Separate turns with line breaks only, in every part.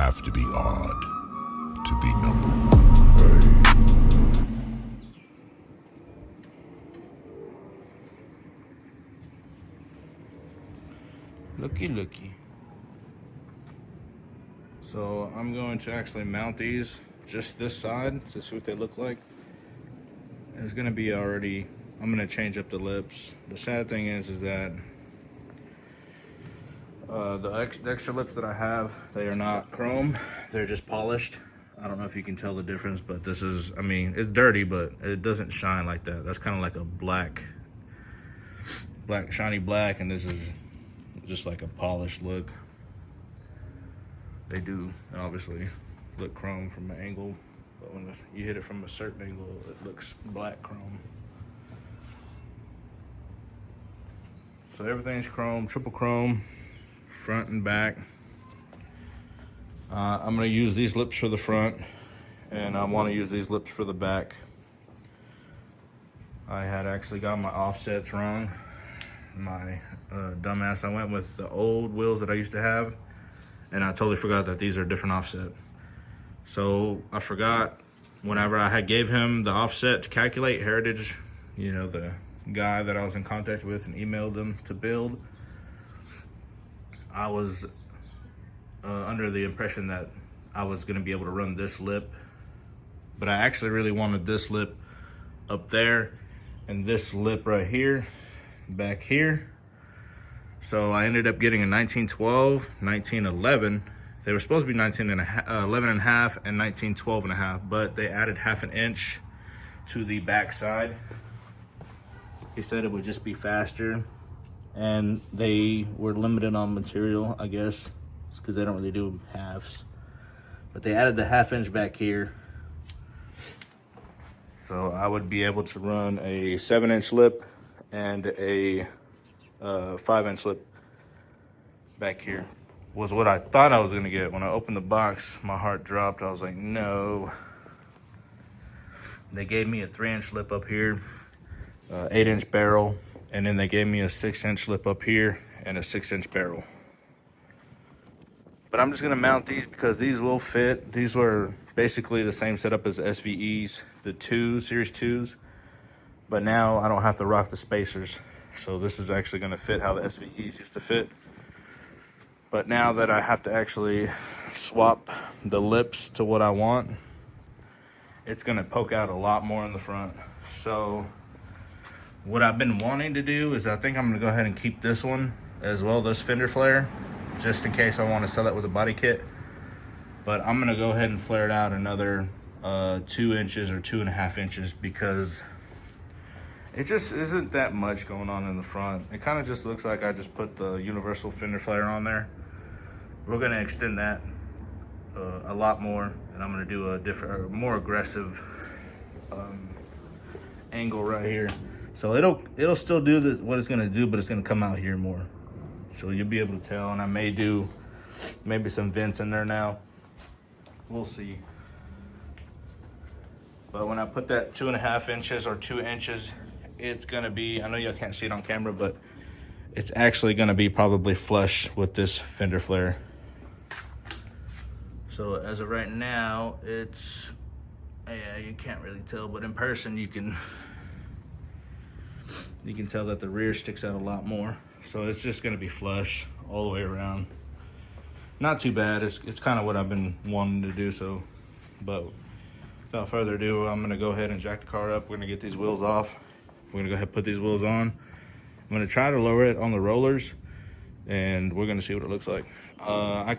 have to be odd to be number one.
Looky. So I'm going to actually mount these just this side to see what they look like. It's gonna be already, I'm gonna change up the lips. The sad thing is that the extra lips that I have, they are not chrome, they're just polished. I don't know if you can tell the difference, but this is, I mean, it's dirty, but it doesn't shine like that. That's kind of like a black, shiny black, and this is just like a polished look. They do obviously look chrome from an angle, but when you hit it from a certain angle, it looks black chrome. So everything's chrome, triple chrome, front and back. I'm gonna use these lips for the front, and I wanna use these lips for the back. I had actually got my offsets wrong. My dumbass, I went with the old wheels that I used to have, and I totally forgot that these are different offset. So I forgot whenever I had gave him the offset to calculate Heritage, you know, the guy that I was in contact with and emailed him to build, I was under the impression that I was going to be able to run this lip, but I actually really wanted this lip up there and this lip right here, back here. So I ended up getting a 1912, 1911. They were supposed to be 11 and a half and 1912 and a half, but they added half an inch to the back side. He said it would just be faster, and they were limited on material, I guess, because they don't really do halves. But they added the half inch back here, so I would be able to run a 7-inch lip and a 5-inch lip back here. Was what I thought I was gonna get. When I opened the box, my heart dropped. I was like, no. They gave me a 3-inch lip up here, 8-inch barrel, and then they gave me a 6-inch lip up here and a 6-inch barrel. But I'm just gonna mount these because these will fit. These were basically the same setup as the SVEs, the Series 2s, but now I don't have to rock the spacers. So this is actually gonna fit how the SVEs used to fit. But now that I have to actually swap the lips to what I want, it's gonna poke out a lot more in the front. So what I've been wanting to do is I think I'm gonna go ahead and keep this one as well, this fender flare, just in case I want to sell it with a body kit. But I'm gonna go ahead and flare it out another 2 inches or 2.5 inches because it just isn't that much going on in the front. It kind of just looks like I just put the universal fender flare on there. We're gonna extend that a lot more, and I'm gonna do a different, more aggressive angle right here. So it'll still do what it's gonna do, but it's gonna come out here more. So you'll be able to tell, and I may do maybe some vents in there now. We'll see. But when I put that 2.5 inches or 2 inches, it's gonna be, I know y'all can't see it on camera, but it's actually gonna be probably flush with this fender flare. So as of right now, it's, yeah, you can't really tell, but in person you can tell that the rear sticks out a lot more. So it's just gonna be flush all the way around. Not too bad, it's kind of what I've been wanting to do. So, but without further ado, I'm gonna go ahead and jack the car up. We're gonna get these wheels off. We're gonna go ahead and put these wheels on. I'm gonna try to lower it on the rollers, and we're gonna see what it looks like. I'm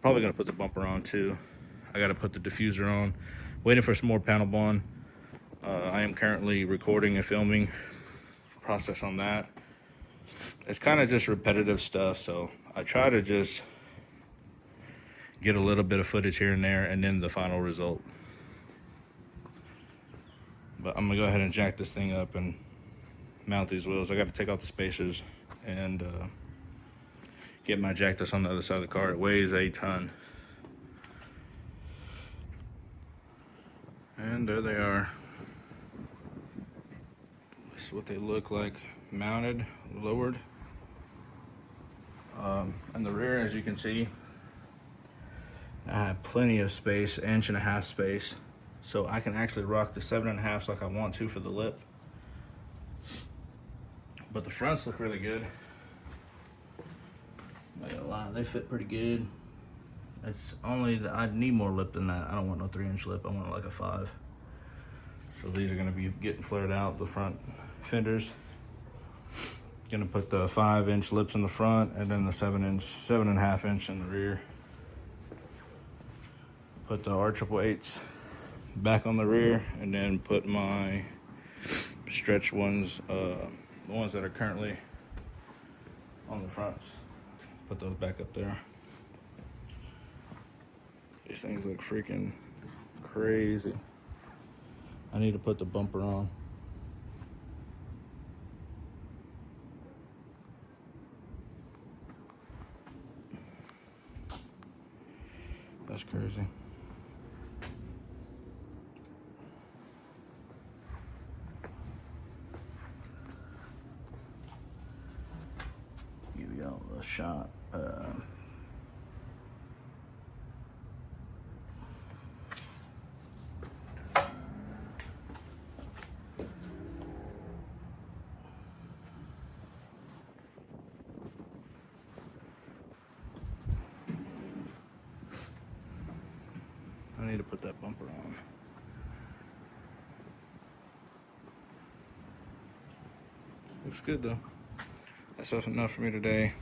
probably gonna put the bumper on too. I gotta put the diffuser on. Waiting for some more panel bond. I am currently recording and filming process on that. It's kind of just repetitive stuff, so I try to just get a little bit of footage here and there, and then the final result. But I'm gonna go ahead and jack this thing up and mount these wheels. I got to take off the spacers and get my jack that's on the other side of the car. It weighs a ton. And there they are. This is what they look like mounted, lowered. And the rear, as you can see, I have plenty of space, 1.5 inch space, so I can actually rock the 7.5 like I want to for the lip. But the fronts look really good. I'm not gonna lie, they fit pretty good. It's only that I need more lip than that. I don't want no 3-inch lip. I want like a 5. So these are gonna be getting flared out, the front fenders. Gonna put the 5-inch lips in the front and then the 7.5 inch in the rear. Put the R888s back on the rear, and then put my stretch ones, the ones that are currently on the fronts. Put those back up there. These things look freaking crazy. I need to put the bumper on. That's crazy. Give y'all a shot. I need to put that bumper on. Looks good though. That's enough for me today.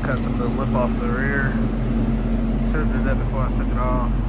Cut some of the lip off the rear. Should have did that before I took it off.